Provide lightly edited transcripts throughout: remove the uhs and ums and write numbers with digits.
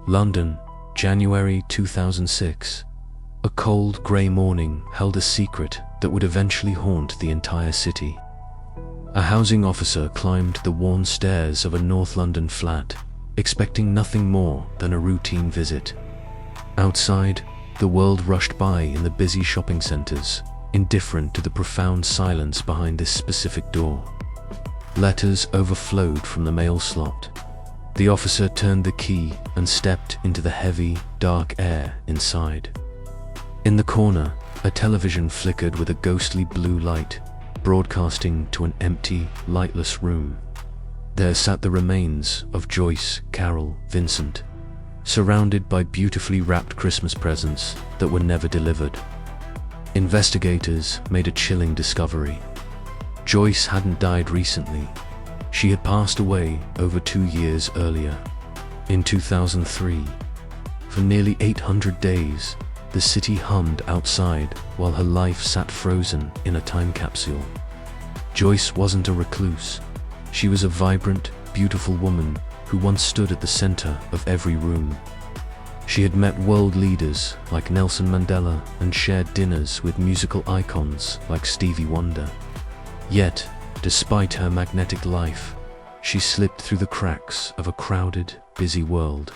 London, January 2006. A cold, grey morning held a secret that would eventually haunt the entire city. A housing officer climbed the worn stairs of a North London flat, expecting nothing more than a routine visit. Outside, the world rushed by in the busy shopping centres, indifferent to the profound silence behind this specific door. Letters overflowed from the mail slot. The officer turned the key and stepped into the heavy, dark air inside. In the corner, a television flickered with a ghostly blue light, broadcasting to an empty, lightless room. There sat the remains of Joyce Carol Vincent, surrounded by beautifully wrapped Christmas presents that were never delivered. Investigators made a chilling discovery. Joyce hadn't died recently. She had passed away over 2 years earlier, in 2003. For nearly 800 days, the city hummed outside while her life sat frozen in a time capsule. Joyce wasn't a recluse. She was a vibrant, beautiful woman who once stood at the center of every room. She had met world leaders like Nelson Mandela and shared dinners with musical icons like Stevie Wonder. Yet, despite her magnetic life, she slipped through the cracks of a crowded, busy world.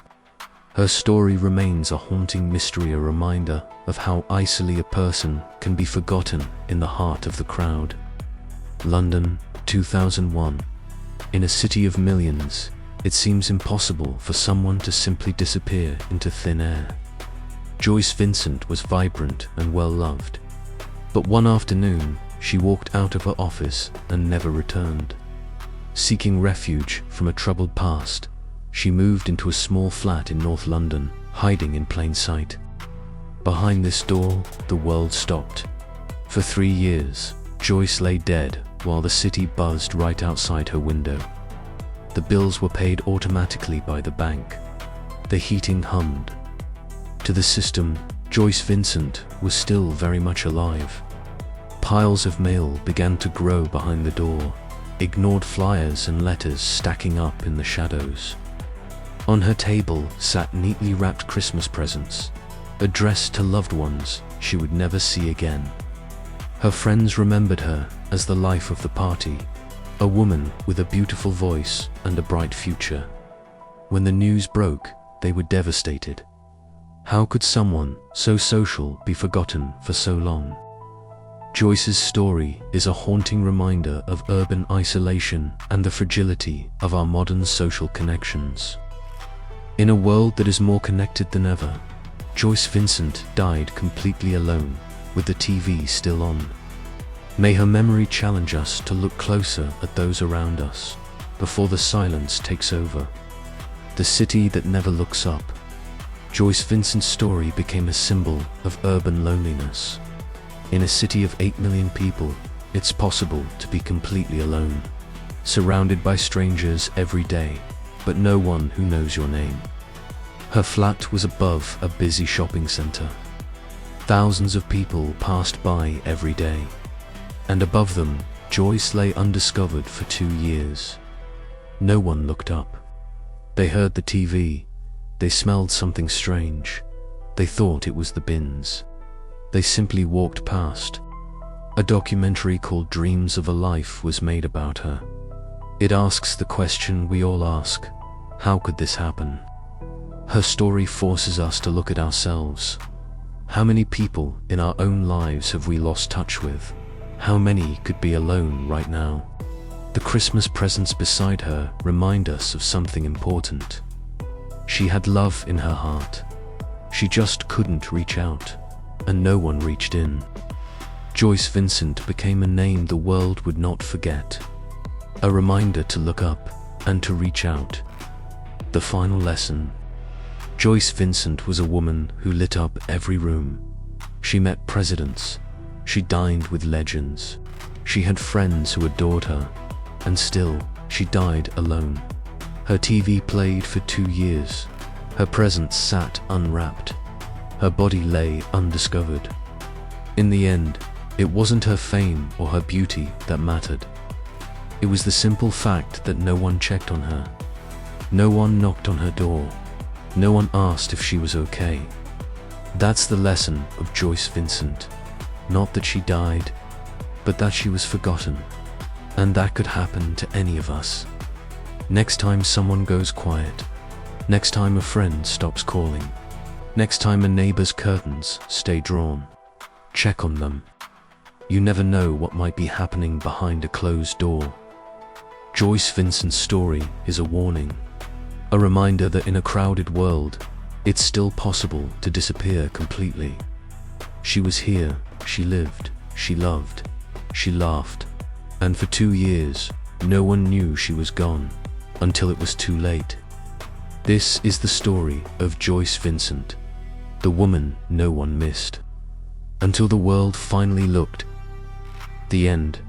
Her story remains a haunting mystery, a reminder of how easily a person can be forgotten in the heart of the crowd. London, 2001. In a city of millions, it seems impossible for someone to simply disappear into thin air. Joyce Vincent was vibrant and well-loved. But one afternoon, she walked out of her office and never returned. Seeking refuge from a troubled past, she moved into a small flat in North London, hiding in plain sight. Behind this door, the world stopped. For 3 years, Joyce lay dead while the city buzzed right outside her window. The bills were paid automatically by the bank. The heating hummed. To the system, Joyce Vincent was still very much alive. Piles of mail began to grow behind the door, ignored flyers and letters stacking up in the shadows. On her table sat neatly wrapped Christmas presents, addressed to loved ones she would never see again. Her friends remembered her as the life of the party, a woman with a beautiful voice and a bright future. When the news broke, they were devastated. How could someone so social be forgotten for so long? Joyce's story is a haunting reminder of urban isolation and the fragility of our modern social connections. In a world that is more connected than ever, Joyce Vincent died completely alone, with the TV still on. May her memory challenge us to look closer at those around us, before the silence takes over. The city that never looks up. Joyce Vincent's story became a symbol of urban loneliness. In a city of 8 million people, it's possible to be completely alone, surrounded by strangers every day, but no one who knows your name. Her flat was above a busy shopping center. Thousands of people passed by every day, and above them, Joyce lay undiscovered for 2 years. No one looked up. They heard the TV. They smelled something strange. They thought it was the bins. They simply walked past. A documentary called Dreams of a Life was made about her. It asks the question we all ask: how could this happen? Her story forces us to look at ourselves. How many people in our own lives have we lost touch with? How many could be alone right now? The Christmas presents beside her remind us of something important. She had love in her heart. She just couldn't reach out, and no one reached in. Joyce Vincent became a name the world would not forget. A reminder to look up and to reach out. The final lesson. Joyce Vincent was a woman who lit up every room. She met presidents. She dined with legends. She had friends who adored her. And still, she died alone. Her TV played for 2 years. Her presents sat unwrapped. Her body lay undiscovered. In the end, it wasn't her fame or her beauty that mattered. It was the simple fact that no one checked on her. No one knocked on her door. No one asked if she was okay. That's the lesson of Joyce Vincent. Not that she died, but that she was forgotten. And that could happen to any of us. Next time someone goes quiet. Next time a friend stops calling. Next time a neighbor's curtains stay drawn. Check on them. You never know what might be happening behind a closed door. Joyce Vincent's story is a warning. A reminder that in a crowded world, it's still possible to disappear completely. She was here, she lived, she loved, she laughed. And for 2 years, no one knew she was gone, until it was too late. This is the story of Joyce Vincent, the woman no one missed. Until the world finally looked. The end.